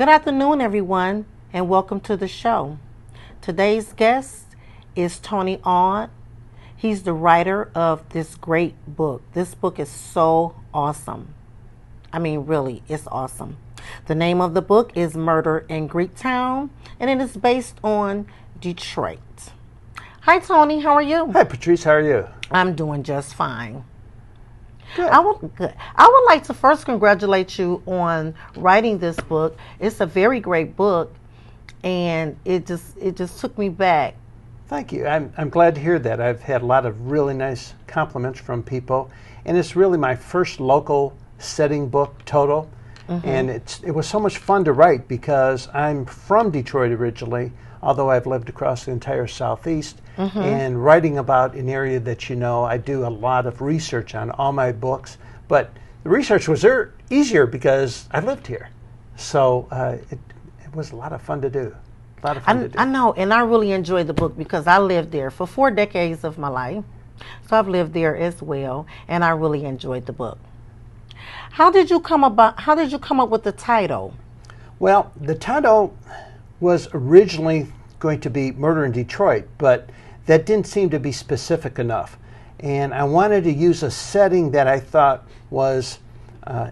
Good afternoon, everyone, and welcome to the show. Today's guest is Tony Aued. He's the writer of this great book. This book is so awesome. I mean, really, it's awesome. The name of the book is Murder in Greektown, and it is based on Detroit. Hi, Tony. How are you? Hi, Patrice. How are you? I'm doing just fine. Good. I would like to first congratulate you on writing this book. It's a very great book, and it just took me back. Thank you. I'm glad to hear that. I've had a lot of really nice compliments from people, and it's really my first local setting book total. And it was so much fun to write because I'm from Detroit originally, although I've lived across the entire Southeast. And writing about an area that I do a lot of research on all my books. But the research was easier because I lived here. So it was a lot of fun to do. I know, and I really enjoyed the book because I lived there for 4 decades of my life. So I've lived there as well, and I really enjoyed the book. How did you come up with the title? Well, the title was originally going to be Murder in Detroit, but that didn't seem to be specific enough. And I wanted to use a setting that I thought was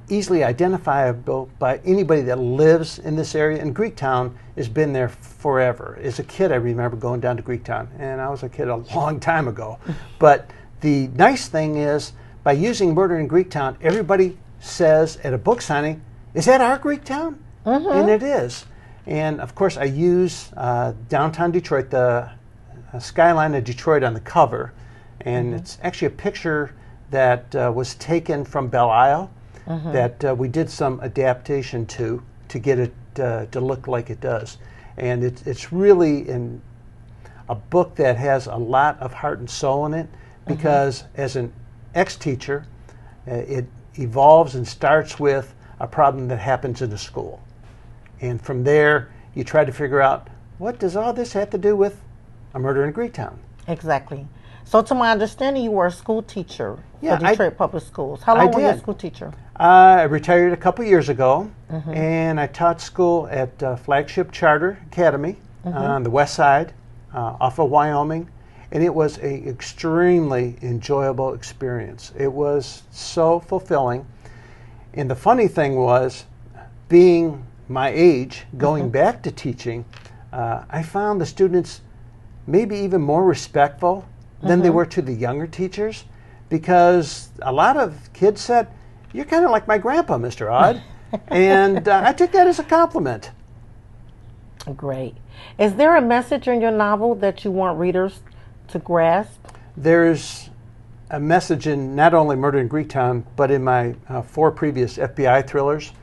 easily identifiable by anybody that lives in this area. And Greektown has been there forever. As a kid, I remember going down to Greektown, and I was a kid a long time ago. But the nice thing is, by using Murder in Greektown, everybody says at a book signing, "Is that our Greektown?" And it is. And of course, I use downtown Detroit, the skyline of Detroit on the cover. And it's actually a picture that was taken from Belle Isle that we did some adaptation to get it to look like it does. And it's really a book that has a lot of heart and soul in it because as an ex-teacher, it evolves and starts with a problem that happens in a school. And from there, you try to figure out, what does all this have to do with a murder in Greektown? Exactly. So to my understanding, you were a school teacher for Detroit Public Schools. How long were you a school teacher? I retired a couple years ago, and I taught school at Flagship Charter Academy on the west side, off of Wyoming. And it was an extremely enjoyable experience. It was so fulfilling. And the funny thing was, being my age, going back to teaching, I found the students maybe even more respectful than they were to the younger teachers, because a lot of kids said, "You're kind of like my grandpa, Mr. Aued." And I took that as a compliment. Great. Is there a message in your novel that you want readers to grasp? There's a message in not only Murder in Greektown, but in my 4 previous FBI thrillers.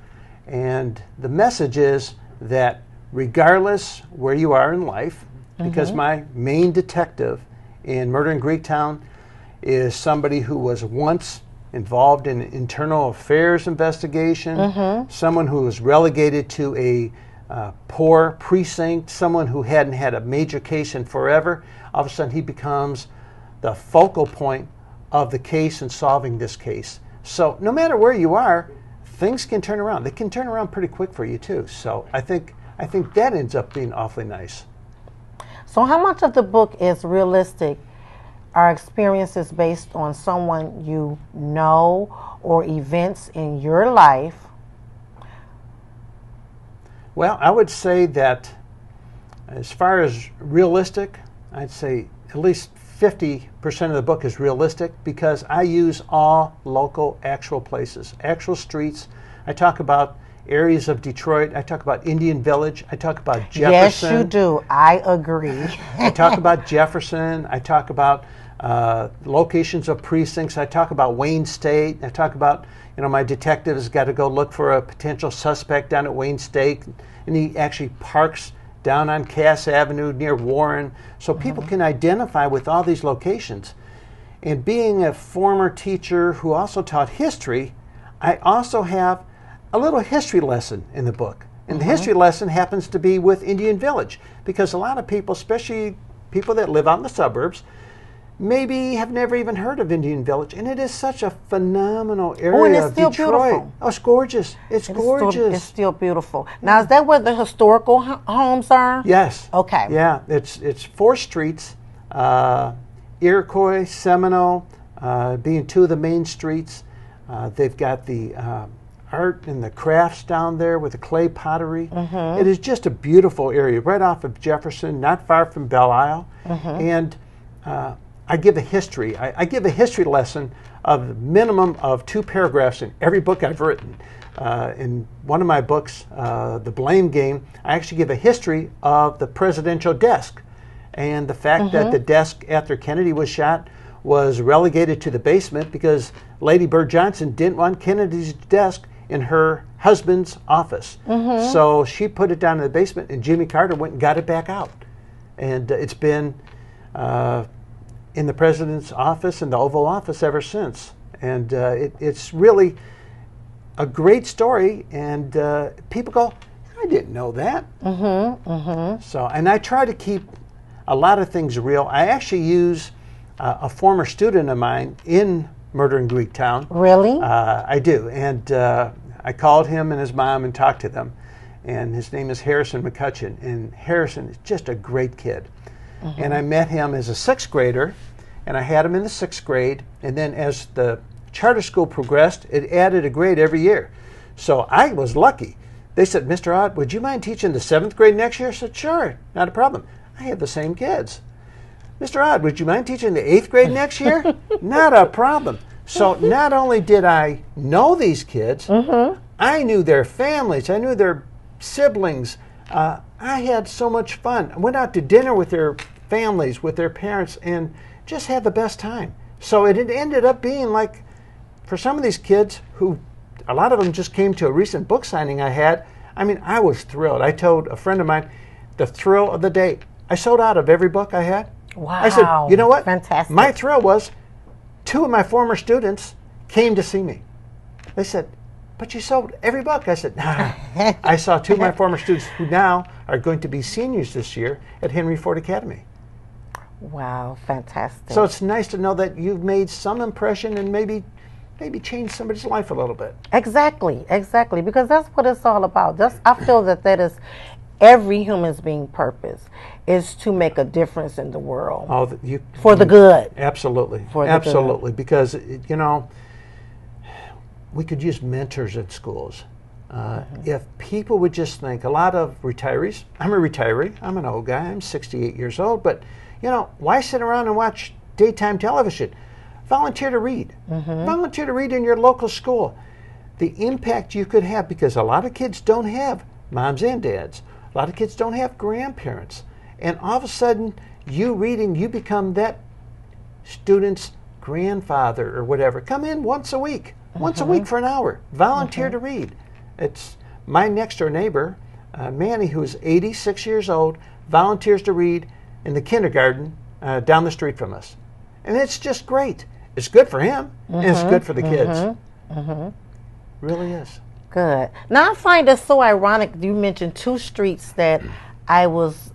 And the message is that regardless where you are in life, because my main detective in Murder in Greektown is somebody who was once involved in an internal affairs investigation, someone who was relegated to a poor precinct, someone who hadn't had a major case in forever. All of a sudden he becomes the focal point of the case and solving this case. So no matter where you are, things can turn around. They can turn around pretty quick for you too. So I think that ends up being awfully nice. So how much of the book is realistic? Are experiences based on someone you know or events in your life? Well, I would say that as far as realistic, I'd say at least 50% of the book is realistic because I use all local actual places, actual streets. I talk about areas of Detroit. I talk about Indian Village. I talk about Jefferson. Yes, you do. I agree. I talk about Jefferson. I talk about locations of precincts. I talk about Wayne State. I talk about, my detective has got to go look for a potential suspect down at Wayne State, and he actually parks down on Cass Avenue near Warren, so people can identify with all these locations. And being a former teacher who also taught history, I also have a little history lesson in the book. And the history lesson happens to be with Indian Village, because a lot of people, especially people that live out in the suburbs, maybe have never even heard of Indian Village, and it is such a phenomenal area Oh, and it's of still Detroit. beautiful. Oh, it's gorgeous. It's gorgeous. It's still beautiful. Now, is that where the historical homes are? Yes. Okay. Yeah, it's 4 streets, Iroquois, Seminole, being 2 of the main streets. They've got the art and the crafts down there with the clay pottery. It is just a beautiful area, right off of Jefferson, not far from Belle Isle. And I give a history. I give a history lesson of the minimum of 2 paragraphs in every book I've written. In one of my books, The Blame Game, I actually give a history of the presidential desk and the fact that the desk after Kennedy was shot was relegated to the basement because Lady Bird Johnson didn't want Kennedy's desk in her husband's office. So she put it down in the basement, and Jimmy Carter went and got it back out. And it's been in the president's office, in the Oval Office, ever since. And it's really a great story, and people go, I didn't know that. So, and I try to keep a lot of things real. I actually use a former student of mine in Murder in Greektown. Really? I do, and I called him and his mom and talked to them, and his name is Harrison McCutcheon, and Harrison is just a great kid. And I met him as a 6th grader, and I had him in the 6th grade, and then as the charter school progressed, it added a grade every year. So I was lucky. They said, Mr. Aued, would you mind teaching the 7th grade next year? I said, sure, not a problem. I had the same kids. Mr. Aued, would you mind teaching the 8th grade next year? Not a problem. So not only did I know these kids, I knew their families, I knew their siblings. I had so much fun. I went out to dinner with their families, with their parents, and just had the best time. So it ended up being like, for some of these kids who, a lot of them just came to a recent book signing I had, I mean, I was thrilled. I told a friend of mine, the thrill of the day. I sold out of every book I had. Wow. I said, you know what? Fantastic. My thrill was 2 of my former students came to see me. They said, but you sold every book. I said, nah. I saw 2 of my former students who now are going to be seniors this year at Henry Ford Academy. Wow, fantastic. So it's nice to know that you've made some impression and maybe changed somebody's life a little bit. Exactly, because that's what it's all about. I feel that is every human's being purpose is to make a difference in the world. For the good. Absolutely. Good. Because, you know, we could use mentors at schools. If people would just think, a lot of retirees, I'm a retiree, I'm an old guy, I'm 68 years old, but, you know, why sit around and watch daytime television? Volunteer to read. Volunteer to read in your local school. The impact you could have, because a lot of kids don't have moms and dads. A lot of kids don't have grandparents. And all of a sudden, you reading, you become that student's grandfather or whatever. Come in once a week for an hour. Volunteer to read. It's my next door neighbor, Manny, who's 86 years old, volunteers to read in the kindergarten down the street from us. And it's just great. It's good for him, and it's good for the kids. Really is. Good. Now I find it so ironic you mentioned 2 streets that I was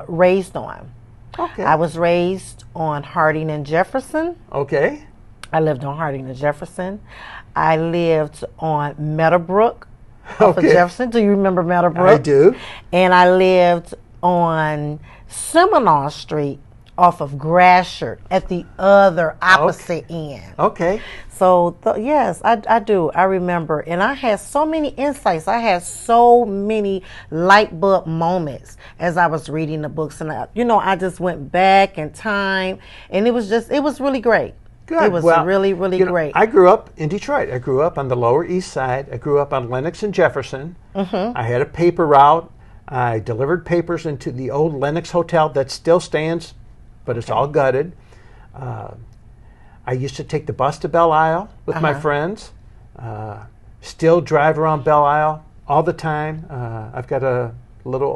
raised on. Okay. I was raised on Harding and Jefferson. Okay. I lived on Harding and Jefferson. I lived on Meadowbrook off of Jefferson. Do you remember Meadowbrook? I do. And I lived on Seminole Street off of Gratiot at the other opposite end. Okay. So, yes, I do. I remember. And I had so many insights. I had so many light bulb moments as I was reading the books. And, I just went back in time. And it was really great. Good. It was really great. I grew up in Detroit. I grew up on the Lower East Side. I grew up on Lenox and Jefferson. I had a paper route. I delivered papers into the old Lenox Hotel that still stands, but it's all gutted. I used to take the bus to Belle Isle with my friends. Still drive around Belle Isle all the time. I've got a little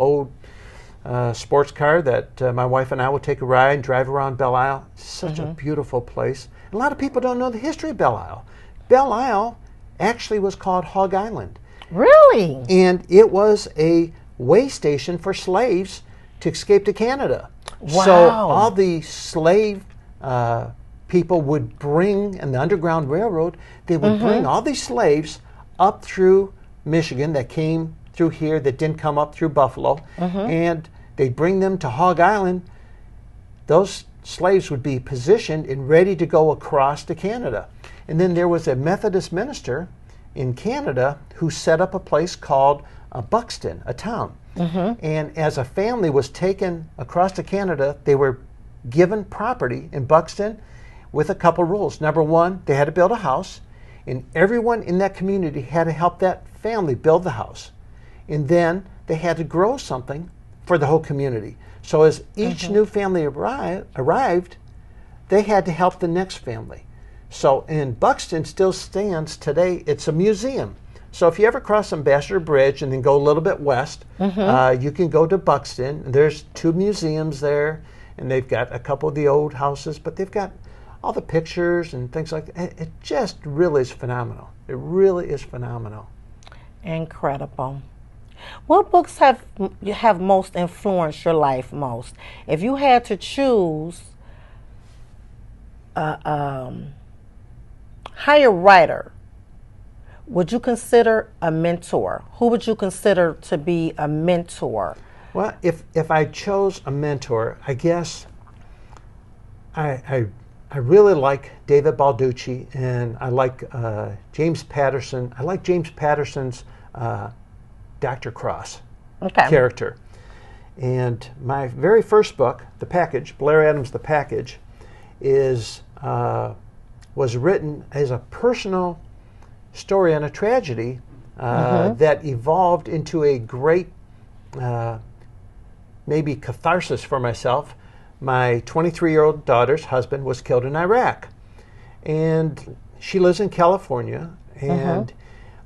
old sports car that my wife and I will take a ride and drive around Belle Isle. It's such a beautiful place. A lot of people don't know the history of Belle Isle. Belle Isle actually was called Hog Island. Really? And it was a way station for slaves to escape to Canada. Wow. So all the slave people would bring, in the Underground Railroad, they would bring all these slaves up through Michigan that came through here, that didn't come up through Buffalo, and they'd bring them to Hog Island. Those slaves would be positioned and ready to go across to Canada. And then there was a Methodist minister in Canada who set up a place called Buxton, a town. And as a family was taken across to Canada, they were given property in Buxton with a couple rules. Number one, they had to build a house, and everyone in that community had to help that family build the house. And then they had to grow something for the whole community. So as each new family arrived, they had to help the next family. So in Buxton still stands today, it's a museum. So if you ever cross Ambassador Bridge and then go a little bit west, you can go to Buxton. There's 2 museums there, and they've got a couple of the old houses, but they've got all the pictures and things like that. It just really is phenomenal. It really is phenomenal. Incredible. What books have most influenced your life most? If you had to choose a higher writer, would you consider a mentor? Who would you consider to be a mentor? Well, if I chose a mentor, I guess I really like David Balducci, and I like James Patterson. I like James Patterson's Dr. Cross character. And my very first book, The Package, Blair Adams' The Package, was written as a personal story on a tragedy that evolved into a great maybe catharsis for myself. My 23-year-old daughter's husband was killed in Iraq, and she lives in California, and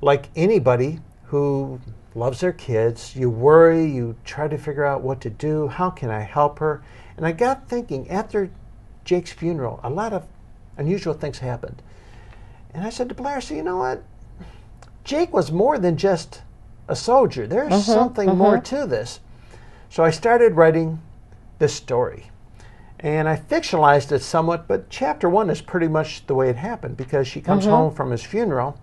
like anybody who loves their kids, you worry, you try to figure out what to do, how can I help her? And I got thinking, after Jake's funeral, a lot of unusual things happened. And I said to Blair, so you know what? Jake was more than just a soldier. There's something more to this. So I started writing this story. And I fictionalized it somewhat, but chapter 1 is pretty much the way it happened, because she comes home from his funeral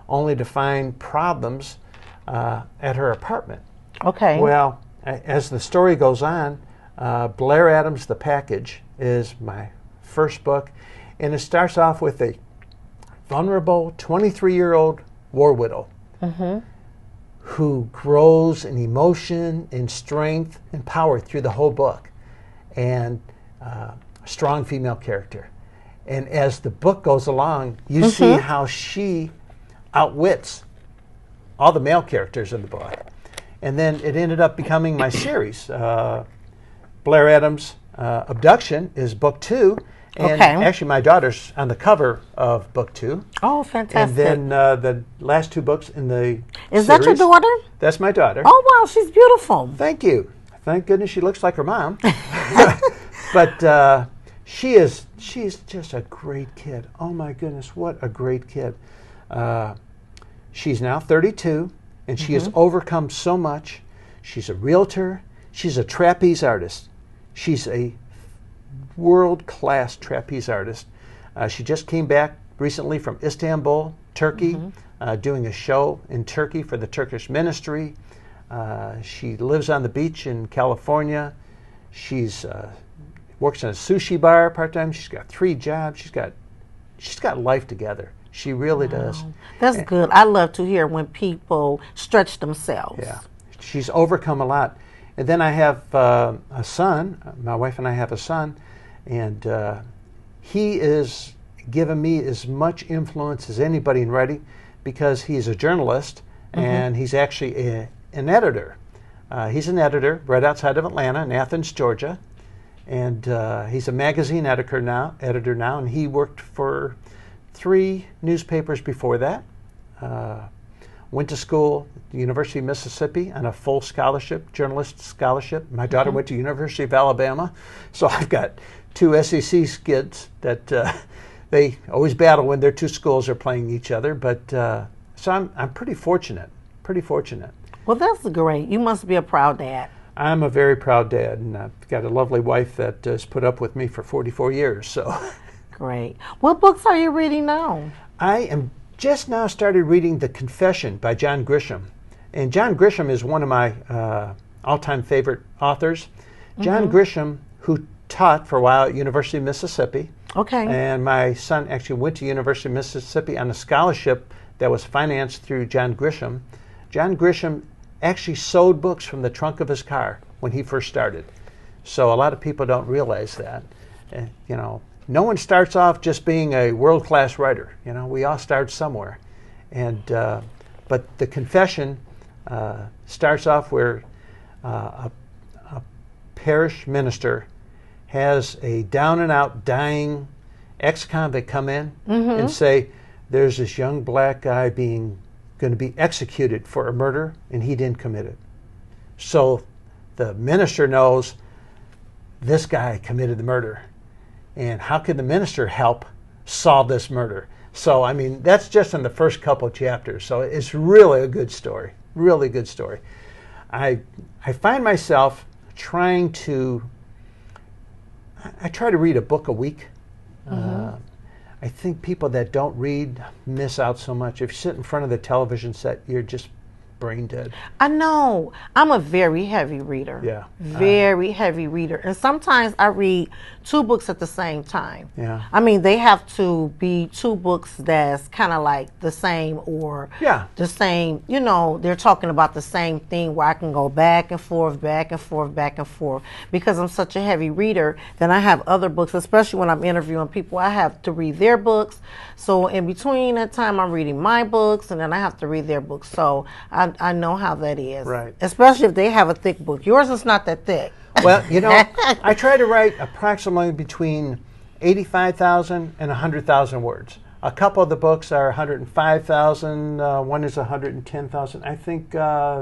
only to find problems at her apartment. Okay. Well, as the story goes on, Blair Adams' The Package is my first book, and it starts off with a vulnerable 23-year-old war widow who grows in emotion and strength and power through the whole book, and a strong female character. And as the book goes along, you see how she outwits all the male characters in the book. And then it ended up becoming my series. Blair Adams' Abduction is book 2. And actually my daughter's on the cover of book 2. Oh, fantastic. And then the last 2 books in the Is series, that your daughter? That's my daughter. Oh, wow, she's beautiful. Thank you. Thank goodness she looks like her mom. But she's just a great kid. Oh my goodness, what a great kid. She's now 32, and she has overcome so much. She's a realtor. She's a trapeze artist. She's a world-class trapeze artist. She just came back recently from Istanbul, Turkey, doing a show in Turkey for the Turkish ministry. She lives on the beach in California. She's works in a sushi bar part-time. She's got 3 jobs. She's got life together. She really does. That's good. I love to hear when people stretch themselves. Yeah. She's overcome a lot. And then I have a son. My wife and I have a son. And he is given me as much influence as anybody in writing, because he's a journalist and he's actually an editor. He's an editor right outside of Atlanta in Athens, Georgia. And he's a magazine editor now, and he worked for 3 newspapers before that. Went to school at the University of Mississippi on a full scholarship, journalist scholarship. My daughter went to University of Alabama. So I've got 2 SEC kids that they always battle when their 2 schools are playing each other. But so I'm pretty fortunate, Pretty fortunate. Well, that's great. You must be a proud dad. I'm a very proud dad, and I've got a lovely wife that has put up with me for 44 years. So, Great. What books are you reading now? I am just now started reading The Confession by John Grisham. And John Grisham is one of my all-time favorite authors. John Grisham, who taught for a while at University of Mississippi. Okay. And my son actually went to University of Mississippi on a scholarship that was financed through John Grisham. John Grisham actually sold books from the trunk of his car when he first started. So a lot of people don't realize that. You know, no one starts off just being a world-class writer. You know, we all start somewhere. And but The Confession starts off where a parish minister has a down-and-out dying ex-convict come in and say, there's this young black guy going to be executed for a murder, and he didn't commit it. So the minister knows this guy committed the murder. And how can the minister help solve this murder? So, I mean, that's just in the first couple of chapters. So it's really a good story, really good story. I find myself trying to, I try to read a book a week. I think people that don't read miss out so much. If you sit in front of the television set, you're just brain dead. I know. I'm a very heavy reader. Yeah. Very heavy reader. And sometimes I read 2 books at the same time. Yeah. I mean, they have to be 2 books that's kind of like the same or the same, you know, they're talking about the same thing where I can go back and forth, back and forth, back and forth. Because I'm such a heavy reader, then I have other books, especially when I'm interviewing people, I have to read their books. So in between that time, I'm reading my books, and then I have to read their books. So I know how that is. Right. Especially if they have a thick book. Yours is not that thick. Well, you know, I try to write approximately between 85,000 and 100,000 words. A couple of the books are 105,000. One is 110,000. I think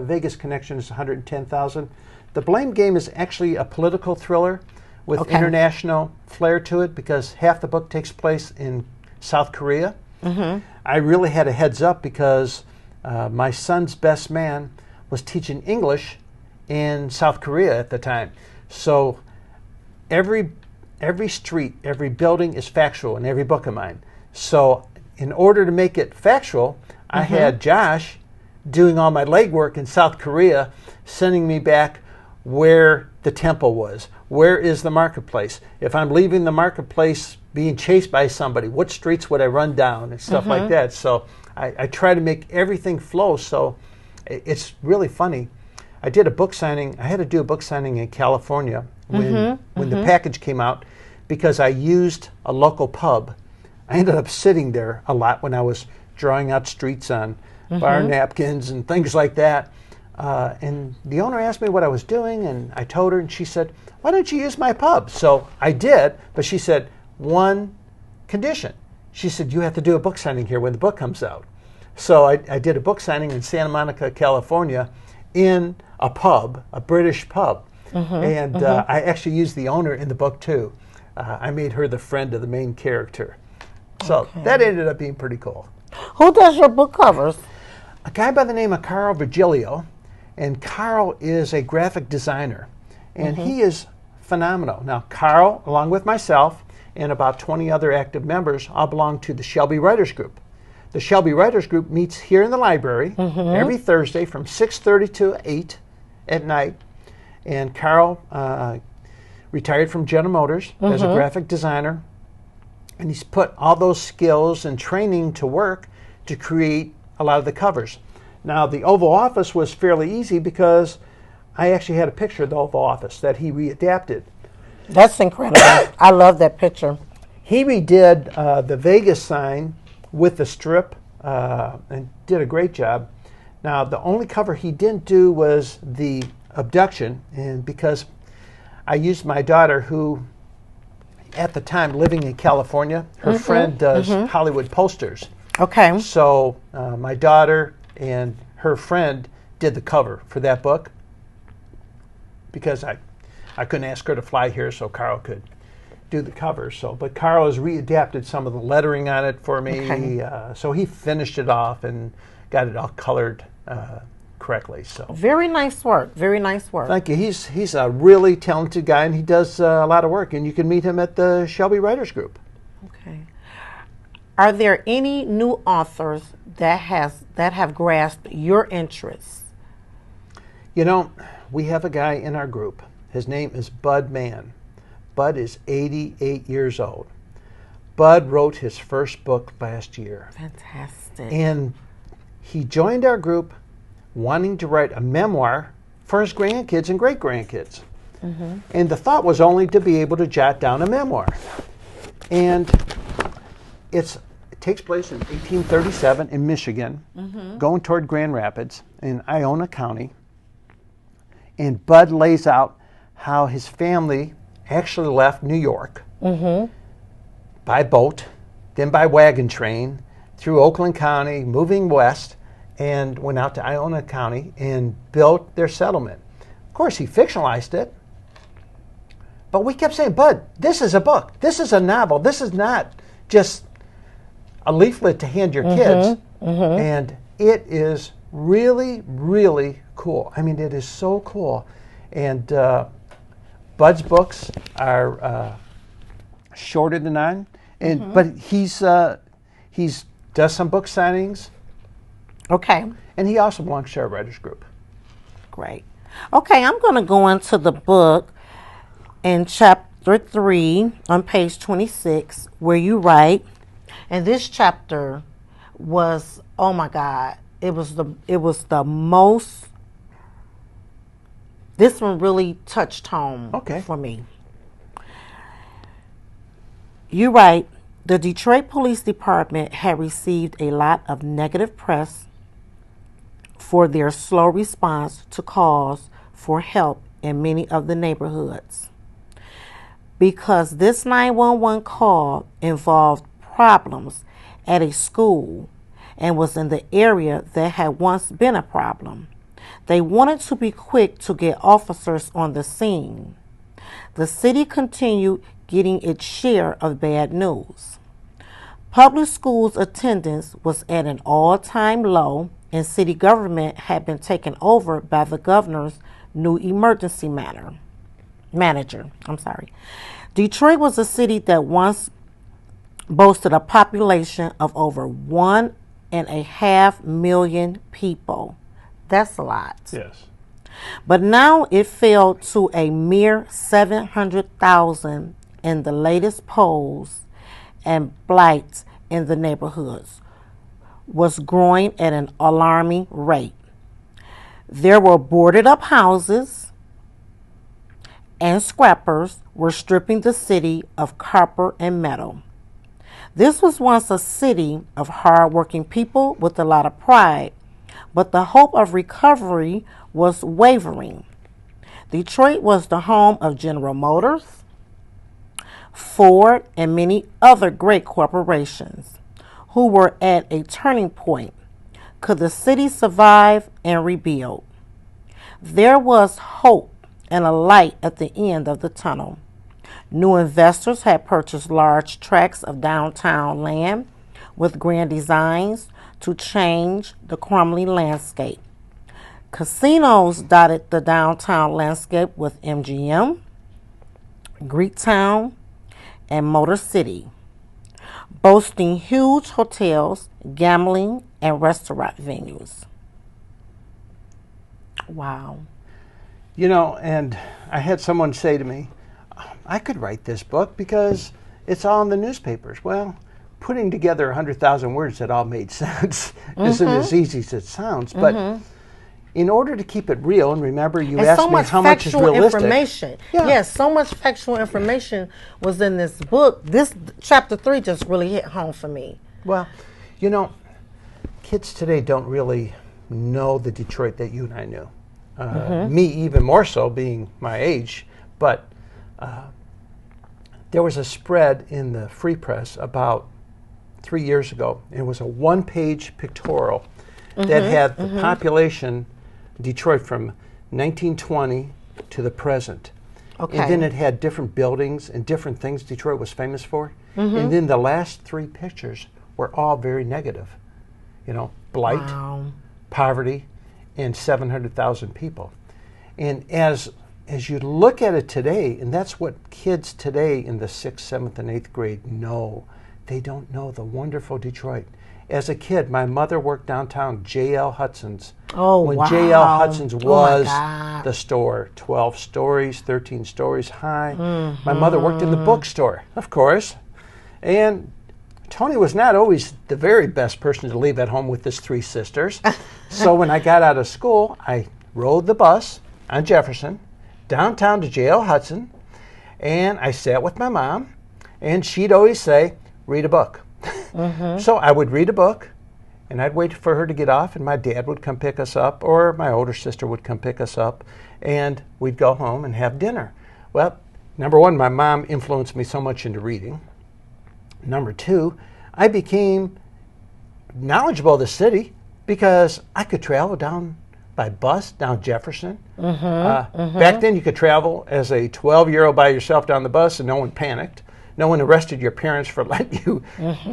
Vegas Connection is 110,000. The Blame Game is actually a political thriller with international flair to it because half the book takes place in South Korea. I really had a heads up because my son's best man was teaching English in South Korea at the time. So every street, every building is factual in every book of mine. So in order to make it factual, I had Josh doing all my legwork in South Korea, sending me back where the temple was. Where is the marketplace? If I'm leaving the marketplace being chased by somebody, what streets would I run down and stuff like that. So I try to make everything flow. So it's really funny. I did a book signing. I had to do a book signing in California when the package came out because I used a local pub. I ended up sitting there a lot when I was drawing out streets on bar napkins and things like that. And the owner asked me what I was doing, and I told her, and she said, why don't you use my pub? So I did, but she said, one condition. She said, you have to do a book signing here when the book comes out. So I did a book signing in Santa Monica, California, in a pub, a British pub. And I actually used the owner in the book, too. I made her the friend of the main character. So that ended up being pretty cool. Who does your book covers? A guy by the name of Carl Virgilio. And Carl is a graphic designer. And he is phenomenal. Now, Carl, along with myself, and about 20 other active members, all belong to the Shelby Writers Group. The Shelby Writers Group meets here in the library every Thursday from 6:30 to 8 at night. And Carl retired from General Motors as a graphic designer. And he's put all those skills and training to work to create a lot of the covers. Now, the Oval Office was fairly easy because I actually had a picture of the Oval Office that he readapted. That's incredible. I love that picture. He redid the Vegas sign with the strip and did a great job. Now, the only cover he didn't do was the abduction, and because I used my daughter, who at the time living in California, her friend does Hollywood posters. Okay. So my daughter and her friend did the cover for that book because I couldn't ask her to fly here, so Carl could do the cover. So, but Carl has readapted some of the lettering on it for me. So he finished it off and got it all colored correctly. So Very nice work. Very nice work. thank you. He's a really talented guy, and he does a lot of work. And you can meet him at the Shelby Writers Group. Okay. Are there any new authors that have grasped your interests? You know, we have a guy in our group. His name is Bud Mann. Bud is 88 years old. Bud wrote his first book last year. Fantastic. And he joined our group wanting to write a memoir for his grandkids and great-grandkids. Mm-hmm. And the thought was only to be able to jot down a memoir. And it takes place in 1837 in Michigan, going toward Grand Rapids in Iona County. And Bud lays out how his family actually left New York by boat, then by wagon train, through Oakland County, moving west, and went out to Iona County and built their settlement. Of course, he fictionalized it, but we kept saying, Bud, this is a book. This is a novel. This is not just a leaflet to hand your kids. And it is really, really cool. I mean, it is so cool. And Bud's books are shorter than mine, and but he's does some book signings. Okay. And he also belongs to our writers group. Great. Okay, I'm going to go into the book in chapter 3 on page 26 where you write, and this chapter was, oh my God, it was the most, this one really touched home for me. You write, the Detroit Police Department had received a lot of negative press for their slow response to calls for help in many of the neighborhoods. Because this 911 call involved problems at a school and was in the area that had once been a problem, they wanted to be quick to get officers on the scene. The city continued getting its share of bad news. Public schools attendance was at an all-time low, and city government had been taken over by the governor's new emergency manager. Detroit was a city that once boasted a population of over 1.5 million people. That's a lot. Yes. But now it fell to a mere 700,000 in the latest polls, and blight in the neighborhoods was growing at an alarming rate. There were boarded up houses, and scrappers were stripping the city of copper and metal. This was once a city of hard-working people with a lot of pride, but the hope of recovery was wavering. Detroit was the home of General Motors, Ford, and many other great corporations who were at a turning point. Could the city survive and rebuild? There was hope and a light at the end of the tunnel. New investors had purchased large tracts of downtown land with grand designs to change the crumbling landscape. Casinos dotted the downtown landscape with MGM, Greektown, and Motor City, boasting huge hotels, gambling, and restaurant venues. Wow. You know, and I had someone say to me, I could write this book because it's all in the newspapers. Well, putting together 100,000 words that all made sense isn't as easy as it sounds. But in order to keep it real, and remember you and asked so me how much is realistic. Information. Yeah. Yes, so much factual information was in this book. This chapter 3 just really hit home for me. Well, you know, kids today don't really know the Detroit that you and I knew. Me even more so, being my age. But there was a spread in the Free Press about 3 years ago. It was a one-page pictorial that had the population Detroit from 1920 to the present. Okay. And then it had different buildings and different things Detroit was famous for. And then the last 3 pictures were all very negative. You know, blight, poverty, and 700,000 people. And as you look at it today, and that's what kids today in the 6th, 7th, and 8th grade know. They don't know the wonderful Detroit. As a kid, my mother worked downtown J.L. Hudson's. Oh, when wow. J.L. Hudson's was my the store, 12 stories, 13 stories high. My mother worked in the bookstore, of course. And Tony was not always the very best person to leave at home with his 3 sisters. So when I got out of school, I rode the bus on Jefferson downtown to J.L. Hudson, and I sat with my mom, and she'd always say, read a book. So I would read a book, and I'd wait for her to get off, and my dad would come pick us up, or my older sister would come pick us up, and we'd go home and have dinner. Well, number one, my mom influenced me so much into reading. Number two, I became knowledgeable of the city because I could travel down by bus down Jefferson. Back then, you could travel as a 12-year-old by yourself down the bus, and no one panicked. No one arrested your parents for letting you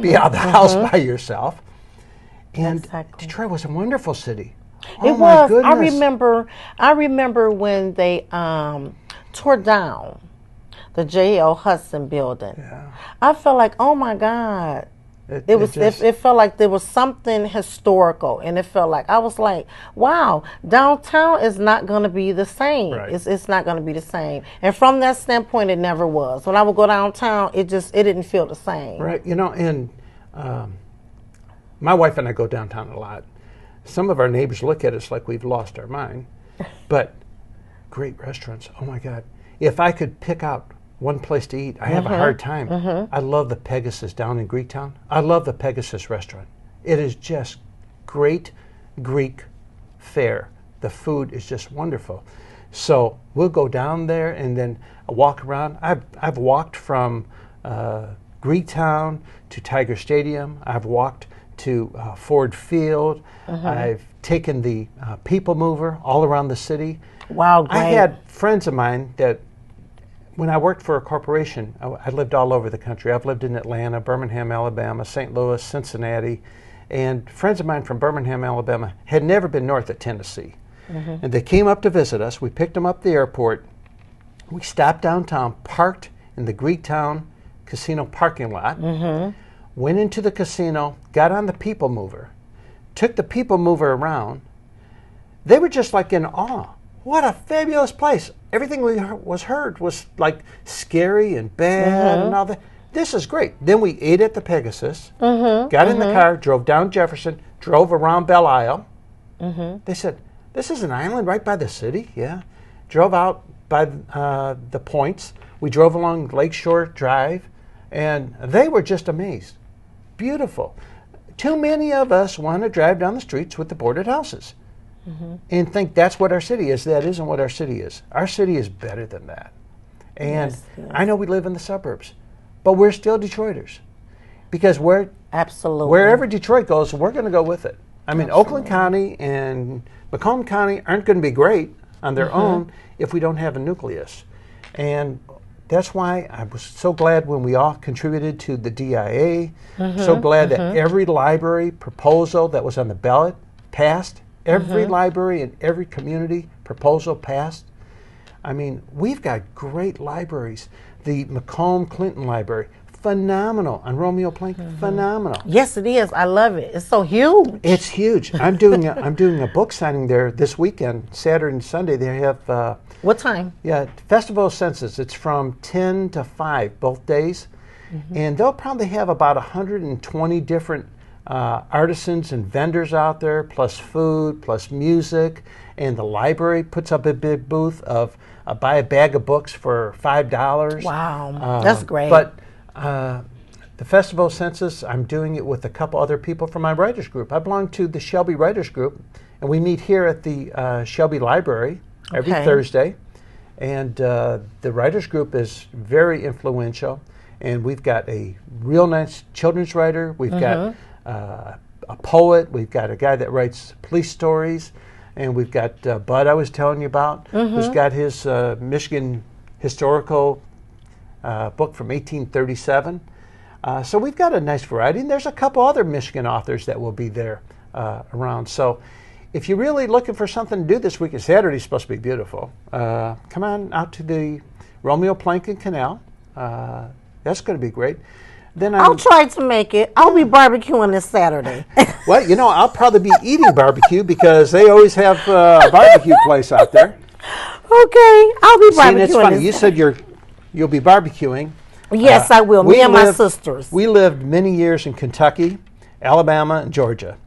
be out of the house by yourself. And Detroit was a wonderful city. It my was. goodness. I remember when they tore down the J.L. Hudson building. Yeah. I felt like, oh my God. It felt like there was something historical, and it felt like I was like, wow, downtown is not going to be the same. Right. It's not going to be the same. And from that standpoint, it never was. When I would go downtown, it didn't feel the same. Right. You know, and my wife and I go downtown a lot. Some of our neighbors look at us like we've lost our mind, but great restaurants. Oh my God. If I could pick out one place to eat, I have a hard time. I love the Pegasus down in Greektown. I love the Pegasus restaurant. It is just great Greek fare. The food is just wonderful. So we'll go down there and then walk around. I've walked from Greektown to Tiger Stadium. I've walked to Ford Field. I've taken the People Mover all around the city. Wow, great. I had friends of mine that when I worked for a corporation, I lived all over the country. I've lived in Atlanta, Birmingham, Alabama, St. Louis, Cincinnati, and friends of mine from Birmingham, Alabama had never been north of Tennessee. And they came up to visit us. We picked them up at the airport. We stopped downtown, parked in the Greektown casino parking lot, went into the casino, got on the People Mover, took the People Mover around. They were just like in awe. What a fabulous place. Everything we heard was like scary and bad and all that. This is great. Then we ate at the Pegasus, got in the car, drove down Jefferson, drove around Belle Isle. They said, this is an island right by the city? Yeah. Drove out by the points. We drove along Lakeshore Drive, and they were just amazed. Beautiful. Too many of us want to drive down the streets with the boarded houses. And think that's what our city is. That isn't what our city is. Our city is better than that. And I know we live in the suburbs, but we're still Detroiters. Because wherever Detroit goes, we're going to go with it. I mean, Oakland County and Macomb County aren't going to be great on their own if we don't have a nucleus. And that's why I was so glad when we all contributed to the DIA. So glad that every library proposal that was on the ballot passed. Every library in every community proposal passed. I mean, we've got great libraries. The Macomb Clinton Library, phenomenal. On Romeo Plank, phenomenal. Yes, it is. I love it. It's so huge. It's huge. I'm doing a book signing there this weekend, Saturday and Sunday. They have what time? Yeah, Festival of Senses. It's from 10 to 5 both days, and they'll probably have about 120 different artisans and vendors out there, plus food, plus music, and the library puts up a big booth of buy a bag of books for $5. Wow, that's great. But the Festival of Senses, I'm doing it with a couple other people from my writers group. I belong to the Shelby Writers Group, and we meet here at the Shelby Library every Thursday. And the writers group is very influential, and we've got a real nice children's writer. We've got a poet. We've got a guy that writes police stories, and we've got Bud I was telling you about, who's got his Michigan historical book from 1837. So we've got a nice variety, and there's a couple other Michigan authors that will be there around. So if you're really looking for something to do this weekend, Saturday's supposed to be beautiful. Come on out to the Romeo Plankin Canal. That's going to be great. Then I'll try to make it. I'll be barbecuing this Saturday. Well, I'll probably be eating barbecue because they always have a barbecue place out there. Okay, I'll be barbecuing. See, it's funny. You said you'll be barbecuing. Yes, I will. Me and my sisters. We lived many years in Kentucky, Alabama, and Georgia.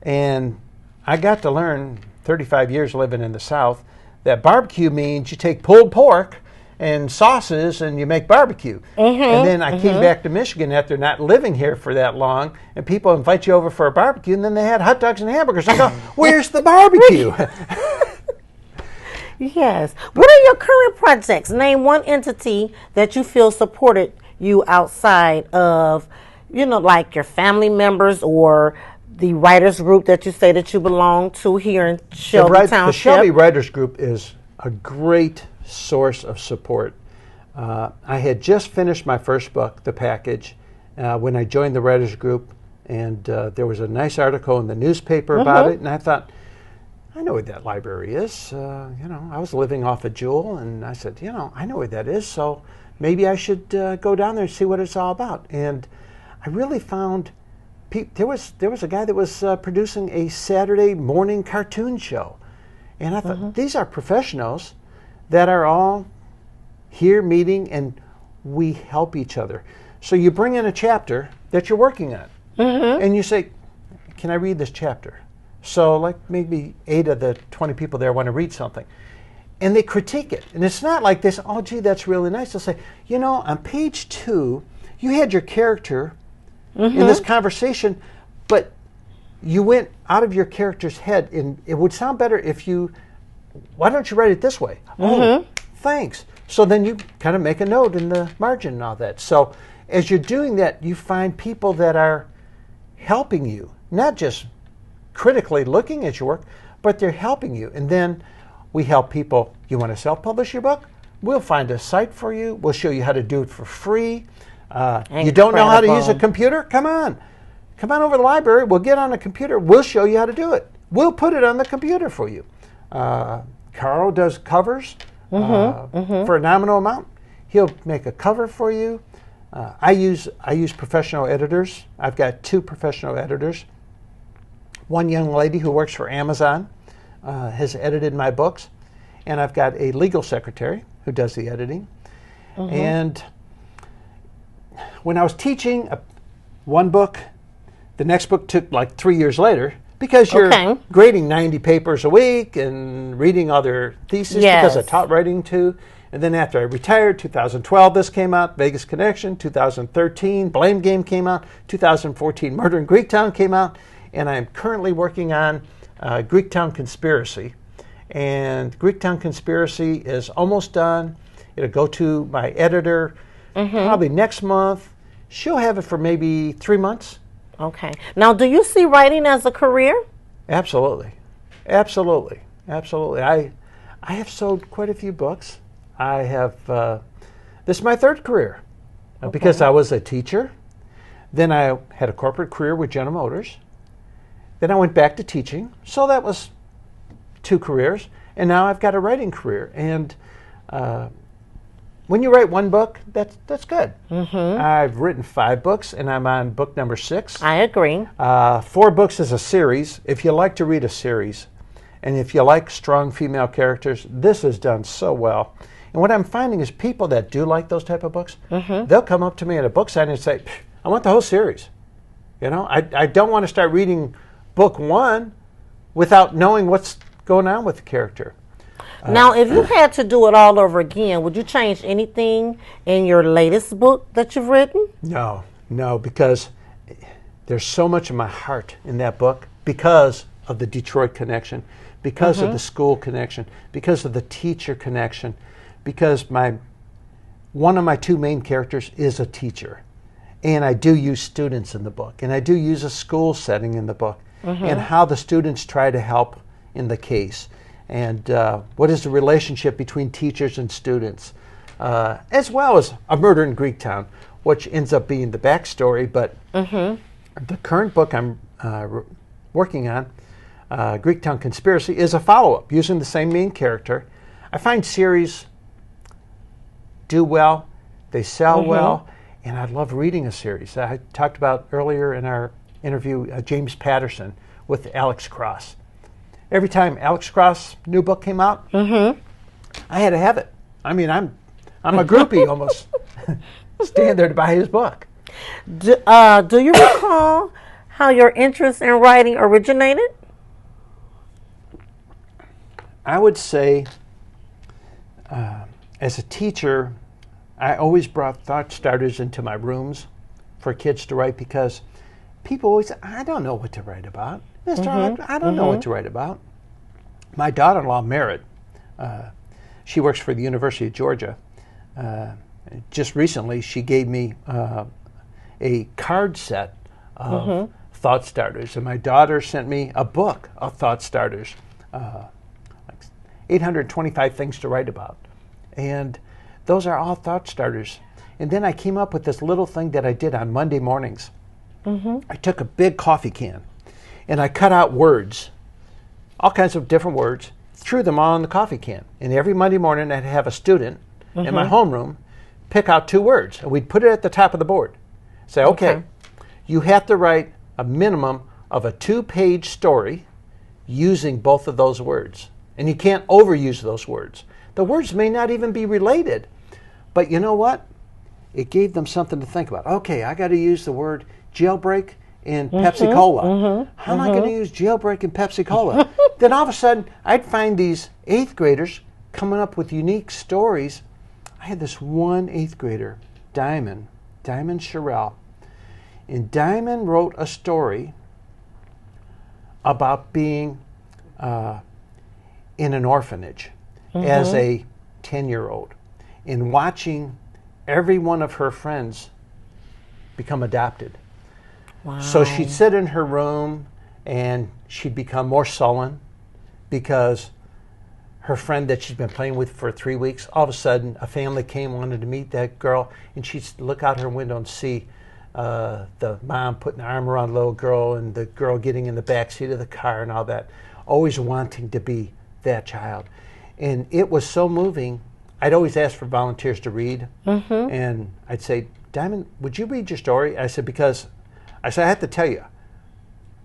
And I got to learn, 35 years living in the South, that barbecue means you take pulled pork and sauces and you make barbecue. And then I came back to Michigan after not living here for that long, and people invite you over for a barbecue, and then they had hot dogs and hamburgers. I go, where's the barbecue? Yes. What are your current projects? Name one entity that you feel supported you outside of, like your family members or the writers group that you say that you belong to here in Shelby Township. The Shelby Writers Group is a great source of support. I had just finished my first book, The Package, when I joined the Writers Group, and there was a nice article in the newspaper about it, and I thought, I know where that library is. I was living off a Jewel, and I said, I know where that is, so maybe I should go down there and see what it's all about. And I really found there was a guy that was producing a Saturday morning cartoon show, and I thought, these are professionals that are all here meeting, and we help each other. So you bring in a chapter that you're working on, and you say, can I read this chapter? So like maybe 8 of the 20 people there want to read something. And they critique it. And it's not like this, oh, gee, that's really nice. They'll say, on page 2, you had your character in this conversation, but you went out of your character's head, and it would sound better if why don't you write it this way? Oh, thanks. So then you kind of make a note in the margin and all that. So as you're doing that, you find people that are helping you, not just critically looking at your work, but they're helping you. And then we help people. You want to self-publish your book? We'll find a site for you. We'll show you how to do it for free. You don't know how to use a computer? Come on over to the library. We'll get on a computer. We'll show you how to do it. We'll put it on the computer for you. Carl does covers for a nominal amount. He'll make a cover for you. I use professional editors. I've got 2 professional editors. One young lady who works for Amazon has edited my books, and I've got a legal secretary who does the editing. And when I was teaching one book, the next book took like 3 years later, because you're grading 90 papers a week and reading other theses, because I taught writing too. And then after I retired, 2012, this came out, Vegas Connection. 2013, Blame Game came out. 2014, Murder in Greektown came out. And I'm currently working on Greektown Conspiracy. And Greektown Conspiracy is almost done. It'll go to my editor probably next month. She'll have it for maybe 3 months. Okay. Now, do you see writing as a career? Absolutely. Absolutely. Absolutely. I have sold quite a few books. I have, this is my 3rd career because I was a teacher. Then I had a corporate career with General Motors. Then I went back to teaching. So that was 2 careers. And now I've got a writing career. And when you write one book, that's good. I've written 5 books, and I'm on book number 6. I agree. 4 books is a series. If you like to read a series, and if you like strong female characters, this is done so well. And what I'm finding is people that do like those type of books, they'll come up to me at a book signing and say, I want the whole series. I don't want to start reading book 1 without knowing what's going on with the character. Now, if you had to do it all over again, would you change anything in your latest book that you've written? No, because there's so much of my heart in that book because of the Detroit connection, because of the school connection, because of the teacher connection, because one of my 2 main characters is a teacher. And I do use students in the book, and I do use a school setting in the book, and how the students try to help in the case. And what is the relationship between teachers and students, as well as A Murder in Greektown, which ends up being the backstory. But the current book I'm working on, Greek Town Conspiracy, is a follow-up using the same main character. I find series do well, they sell well, and I love reading a series. I talked about earlier in our interview James Patterson with Alex Cross. Every time Alex Cross' new book came out, I had to have it. I mean, I'm a groupie almost, stand there to buy his book. Do you recall how your interest in writing originated? I would say, as a teacher, I always brought thought starters into my rooms for kids to write because people always say, I don't know what to write about. Mr. I don't know what to write about. My daughter-in-law, Merritt, she works for the University of Georgia. Just recently, she gave me a card set of thought starters, and my daughter sent me a book of thought starters, like 825 things to write about. And those are all thought starters. And then I came up with this little thing that I did on Monday mornings. I took a big coffee can, and I cut out words, all kinds of different words, threw them all in the coffee can. And every Monday morning, I'd have a student in my homeroom pick out 2 words, and we'd put it at the top of the board. Say, okay, you have to write a minimum of a 2-page story using both of those words. And you can't overuse those words. The words may not even be related. But you know what? It gave them something to think about. Okay, I got to use the word jailbreak in Pepsi Cola. How am I going to use jailbreak in Pepsi Cola? Then all of a sudden, I'd find these 8th graders coming up with unique stories. I had this one 8th grader, Diamond Sherrill. And Diamond wrote a story about being in an orphanage as a 10-year-old and watching every one of her friends become adopted. Wow. So she'd sit in her room and she'd become more sullen because her friend that she'd been playing with for 3 weeks, all of a sudden a family came, wanted to meet that girl, and she'd look out her window and see the mom putting an arm around the little girl and the girl getting in the back seat of the car and all that, always wanting to be that child. And it was so moving. I'd always ask for volunteers to read, and I'd say, Diamond, would you read your story? I said, because I have to tell you,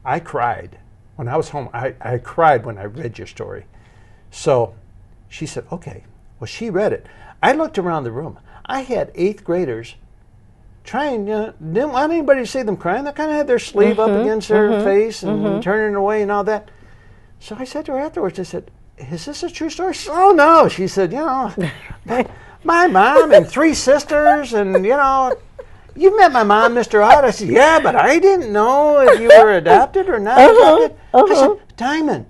I cried when I was home. I cried when I read your story. So she said, okay. Well, she read it. I looked around the room. I had 8th graders trying, didn't want anybody to see them crying. They kind of had their sleeve up against their face and turning away and all that. So I said to her afterwards, I said, is this a true story? She said, oh, no. She said, my mom and 3 sisters and, you met my mom, Mr. Aued. I said, yeah, but I didn't know if you were adopted or not adopted. I said, Diamond,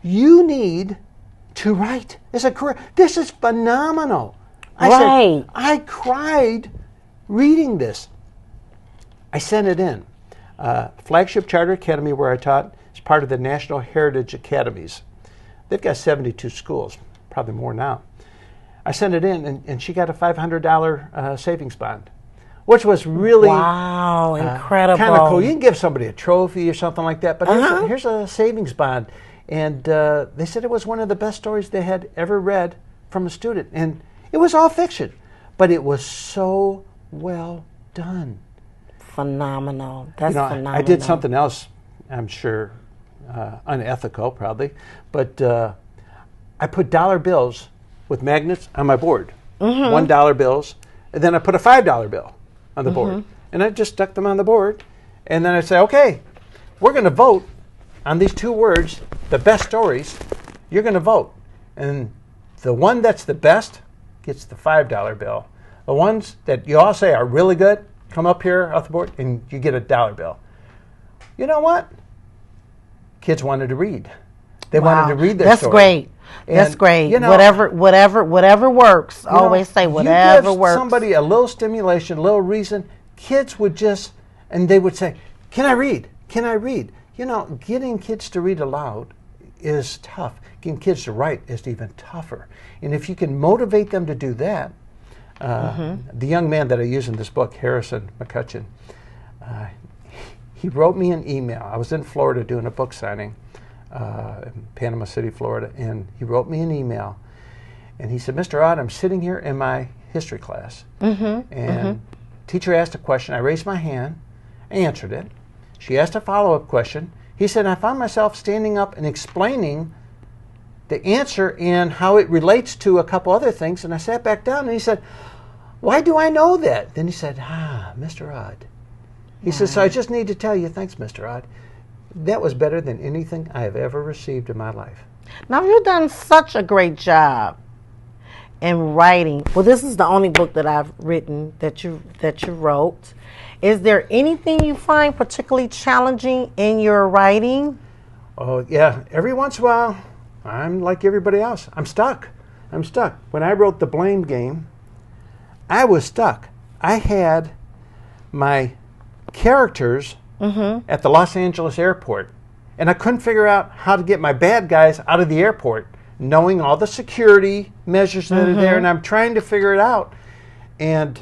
you need to write as a career. This is phenomenal. I said, I cried reading this. I sent it in. Flagship Charter Academy, where I taught, is part of the National Heritage Academies. They've got 72 schools, probably more now. I sent it in, and she got a $500 savings bond, which was really incredible, kind of cool. You can give somebody a trophy or something like that, but here's a savings bond. And they said it was one of the best stories they had ever read from a student. And it was all fiction, but it was so well done. Phenomenal. That's phenomenal. I did something else, I'm sure, unethical probably, but I put dollar bills with magnets on my board, $1 bills, and then I put a $5 bill on the board. And I just stuck them on the board, and then I say, okay, we're going to vote on these 2 words, the best stories. You're going to vote. And the one that's the best gets the $5 bill. The ones that you all say are really good come up here off the board, and you get a $1 bill. You know what? Kids wanted to read. They wanted to read their story. Great. That's great. Whatever works. Always say whatever works. You give somebody a little stimulation, a little reason, kids would just, and they would say, can I read? Can I read? Getting kids to read aloud is tough. Getting kids to write is even tougher. And if you can motivate them to do that, the young man that I use in this book, Harrison McCutcheon, he wrote me an email. I was in Florida doing a book signing in Panama City, Florida, and he wrote me an email. And he said, Mr. Aued, I'm sitting here in my history class, and teacher asked a question. I raised my hand, I answered it. She asked a follow-up question. He said, I found myself standing up and explaining the answer and how it relates to a couple other things, and I sat back down, and he said, why do I know that? Then he said, Mr. Aued. He said, so I just need to tell you, thanks, Mr. Aued. That was better than anything I have ever received in my life. Now, you've done such a great job in writing. Well, this is the only book that I've written that you wrote. Is there anything you find particularly challenging in your writing? Oh, yeah. Every once in a while, I'm like everybody else. I'm stuck. When I wrote The Blame Game, I was stuck. I had my characters at the Los Angeles airport, and I couldn't figure out how to get my bad guys out of the airport, knowing all the security measures that are there, and I'm trying to figure it out. And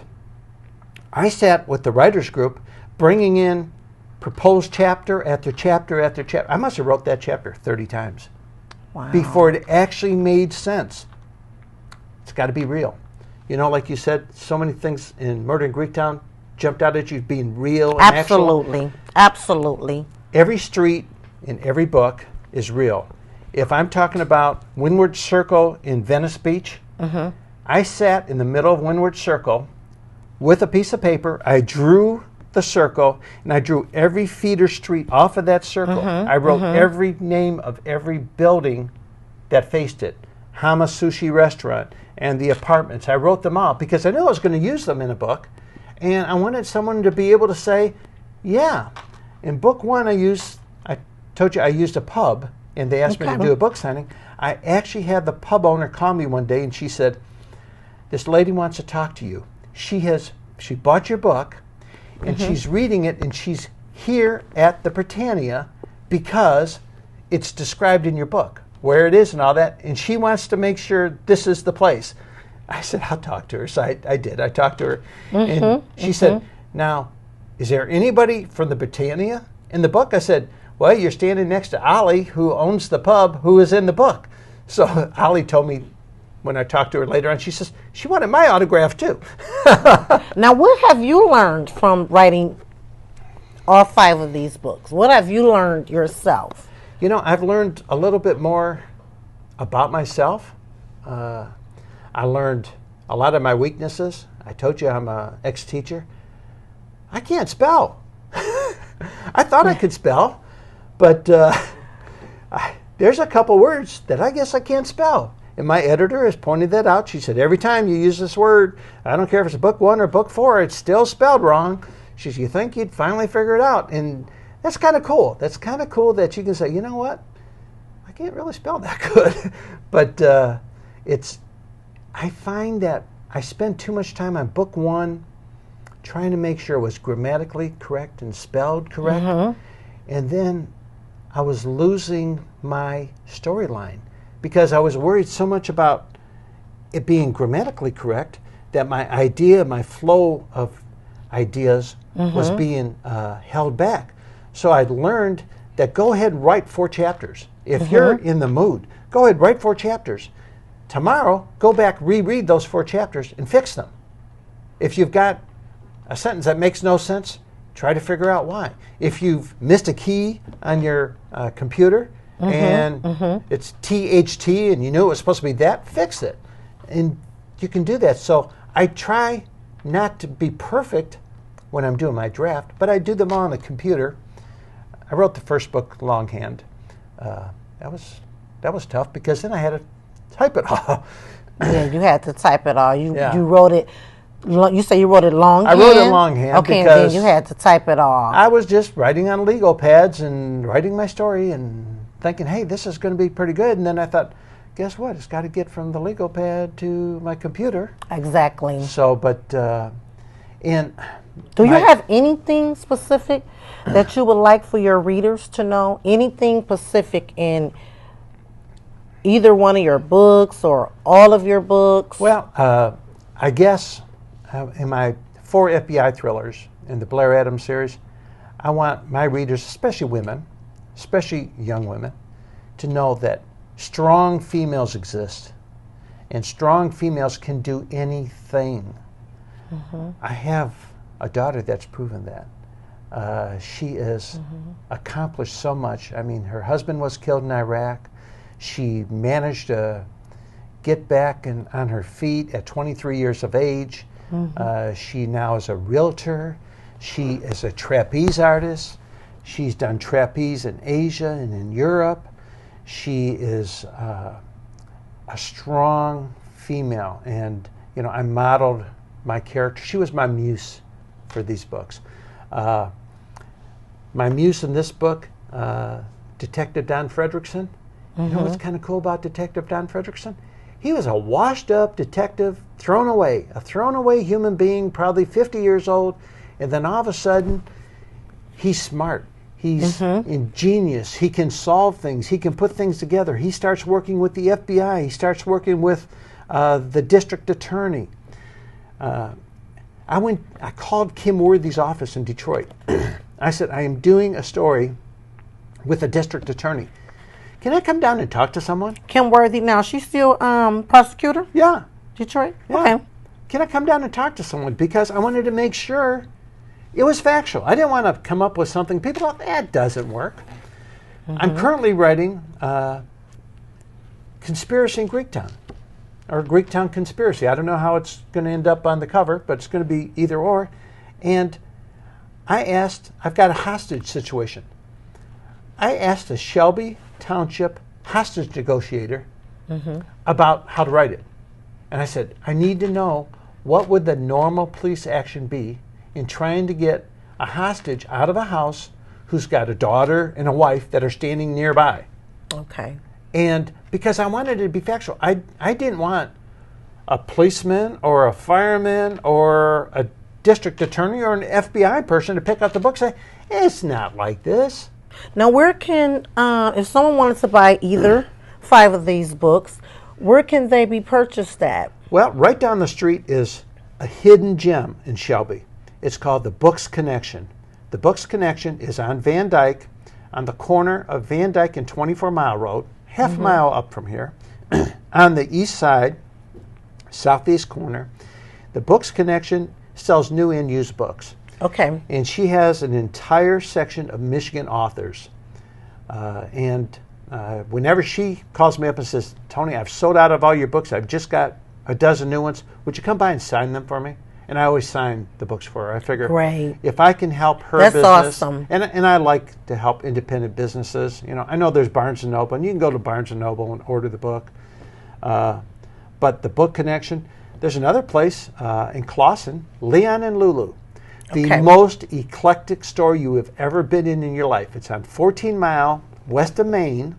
I sat with the writers group, bringing in proposed chapter after chapter after chapter. I must have wrote that chapter 30 times before it actually made sense. It's got to be real. You know, like you said, so many things in Murder in Greektown jumped out at you being real and Absolutely. actual. Absolutely. Every street in every book is real. If I'm talking about Windward Circle in Venice Beach, I sat in the middle of Windward Circle with a piece of paper. I drew the circle, and I drew every feeder street off of that circle. I wrote every name of every building that faced it. Hama Sushi Restaurant and the apartments. I wrote them all because I knew I was going to use them in a book, and I wanted someone to be able to say, yeah. In book one, I told you I used a pub, and they asked me to do a book signing. I actually had the pub owner call me one day, and she said, this lady wants to talk to you. She bought your book, and she's reading it, and she's here at the Britannia because it's described in your book, where it is and all that, and she wants to make sure this is the place. I said, I'll talk to her. So I did. I talked to her, and she said, now, is there anybody from the Britannia in the book? I said, well, you're standing next to Ollie, who owns the pub, who is in the book. So Ollie told me when I talked to her later on, she says, she wanted my autograph too. Now, what have you learned from writing all 5 of these books? What have you learned yourself? You know, I've learned a little bit more about myself. I learned a lot of my weaknesses. I told you I'm an ex-teacher. I can't spell. I thought I could spell, but there's a couple words that I guess I can't spell. And my editor has pointed that out. She said, every time you use this word, I don't care if it's book 1 or book 4, it's still spelled wrong. She says, you think you'd finally figure it out. And that's kind of cool. That's kind of cool that you can say, you know what? I can't really spell that good. But I find that I spend too much time on book 1 trying to make sure it was grammatically correct and spelled correct. And then I was losing my storyline because I was worried so much about it being grammatically correct that my idea, my flow of ideas was being held back. So I learned that go ahead and write 4 chapters. If you're in the mood, go ahead, write 4 chapters. Tomorrow, go back, reread those 4 chapters and fix them. If you've got a sentence that makes no sense, try to figure out why. If you've missed a key on your computer and it's THT and you knew it was supposed to be that, fix it. And you can do that. So I try not to be perfect when I'm doing my draft, but I do them all on the computer. I wrote the first book longhand. That was tough because then I had to type it all. Yeah, you had to type it all. You wrote it. You say you wrote it longhand? I wrote it longhand. Okay, because and then you had to type it all. I was just writing on legal pads and writing my story and thinking, hey, this is going to be pretty good. And then I thought, guess what? It's got to get from the legal pad to my computer. Exactly. So, but do you have anything specific that you would like for your readers to know? Anything specific in either one of your books or all of your books? Well, I guess in my 4 FBI thrillers in the Blair Adams series, I want my readers, especially women, especially young women, to know that strong females exist, and strong females can do anything. I have a daughter that's proven that. She has accomplished so much. I mean, her husband was killed in Iraq. She managed to get back on her feet at 23 years of age. She now is a realtor. She is a trapeze artist. She's done trapeze in Asia and in Europe. She is a strong female, and I modeled my character. She was my muse for these books. My muse in this book, Detective Don Fredrickson. You know what's kind of cool about Detective Don Fredrickson? He was a washed-up detective, a thrown-away human being, probably 50 years old, and then all of a sudden, he's smart. He's ingenious. He can solve things. He can put things together. He starts working with the FBI. He starts working with the district attorney. I called Kim Worthy's office in Detroit. I said, I am doing a story with a district attorney. Can I come down and talk to someone? Kim Worthy, now she's still prosecutor? Yeah. Detroit? Yeah. Okay. Can I come down and talk to someone? Because I wanted to make sure it was factual. I didn't want to come up with something. People thought, that doesn't work. I'm currently writing Conspiracy in Greektown, or Greektown Conspiracy. I don't know how it's going to end up on the cover, but it's going to be either or. And I've got a hostage situation. I asked a Shelby Township hostage negotiator about how to write it. And I said, I need to know what would the normal police action be in trying to get a hostage out of a house who's got a daughter and a wife that are standing nearby. Okay. And because I wanted it to be factual, I didn't want a policeman or a fireman or a district attorney or an FBI person to pick up the book and say, it's not like this. Now, where can, if someone wanted to buy either 5 of these books, where can they be purchased at? Well, right down the street is a hidden gem in Shelby. It's called the Books Connection. The Books Connection is on Van Dyke, on the corner of Van Dyke and 24 Mile Road, half a mile up from here, on the east side, southeast corner. The Books Connection sells new and used books. Okay. And she has an entire section of Michigan authors. Whenever she calls me up and says, Tony, I've sold out of all your books. I've just got a dozen new ones. Would you come by and sign them for me? And I always sign the books for her. I figure if I can help her business. That's awesome. And I like to help independent businesses. I know there's Barnes & Noble, and you can go to Barnes & Noble and order the book. But the Book Connection, there's another place in Clawson, Leon and Lulu. The most eclectic store you have ever been in your life. It's on 14 Mile, west of Maine,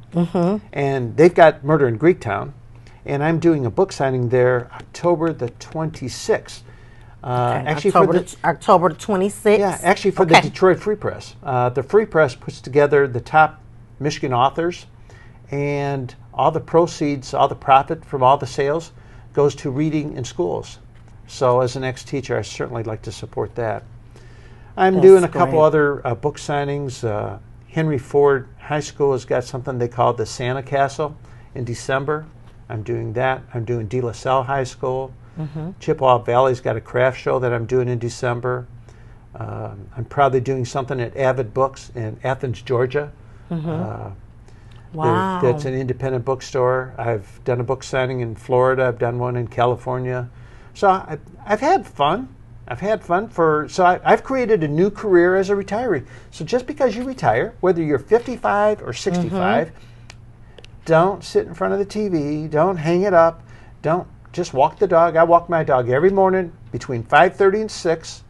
and they've got Murder in Greektown, and I'm doing a book signing there October the 26th. Actually, October the 26th? Yeah, actually for the Detroit Free Press. The Free Press puts together the top Michigan authors, and all the proceeds, all the profit from all the sales goes to reading in schools. So as an ex-teacher, I certainly like to support that. I'm doing a couple other book signings. Henry Ford High School has got something they call the Santa Castle in December. I'm doing that. I'm doing De La Salle High School. Chippewa Valley's got a craft show that I'm doing in December. I'm probably doing something at Avid Books in Athens, Georgia. Wow. That's an independent bookstore. I've done a book signing in Florida. I've done one in California. So I've had fun. I've created a new career as a retiree. So just because you retire, whether you're 55 or 65, don't sit in front of the TV. Don't hang it up. Don't just walk the dog. I walk my dog every morning between 5:30 and 6.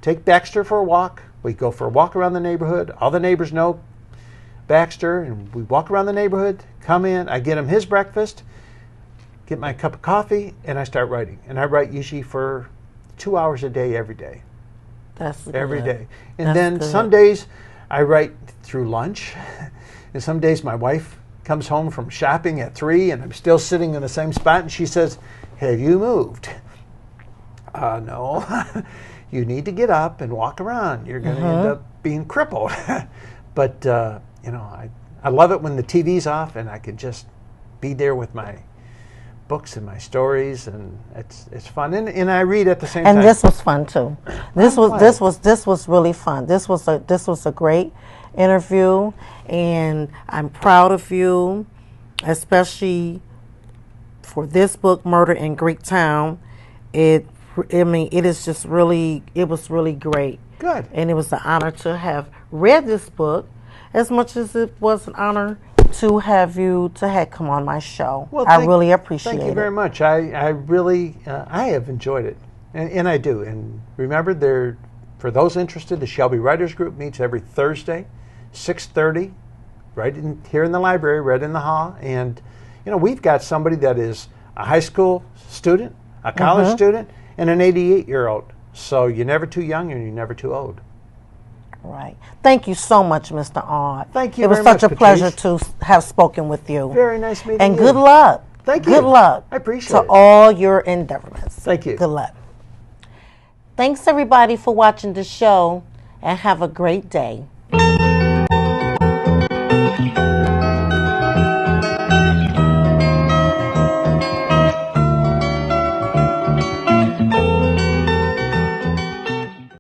Take Baxter for a walk. We go for a walk around the neighborhood. All the neighbors know Baxter, and we walk around the neighborhood, come in, I get him his breakfast, get my cup of coffee, and I start writing. And I write usually for 2 hours a day every day. That's every good. day. And That's then good. some days I write through lunch, and some days my wife comes home from shopping at 3 and I'm still sitting in the same spot, and she says, have you moved? No. You need to get up and walk around. You're going to end up being crippled. But I love it when the TV's off and I could just be there with my books and my stories, and it's fun. And I read at the same time. And this was fun too. This was really fun. This was a great interview, and I'm proud of you, especially for this book, Murder in Greektown. It was really great. Good. And it was an honor to have read this book, as much as it was an honor to have come on my show. Well, I really appreciate it. Thank you very much. I really I have enjoyed it, and I do. And remember, for those interested, the Shelby Writers Group meets every Thursday, 6:30, here in the library, right in the hall. And we've got somebody that is a high school student, a college student, and an 88-year-old. So you're never too young and you're never too old. Right. Thank you so much, Mr. Aued. Thank you very much. It was such a pleasure to have spoken with you. Very nice meeting you. And good luck. Thank you. Good luck. I appreciate it. To all your endeavors. Thank you. Good luck. Thanks, everybody, for watching the show, and have a great day.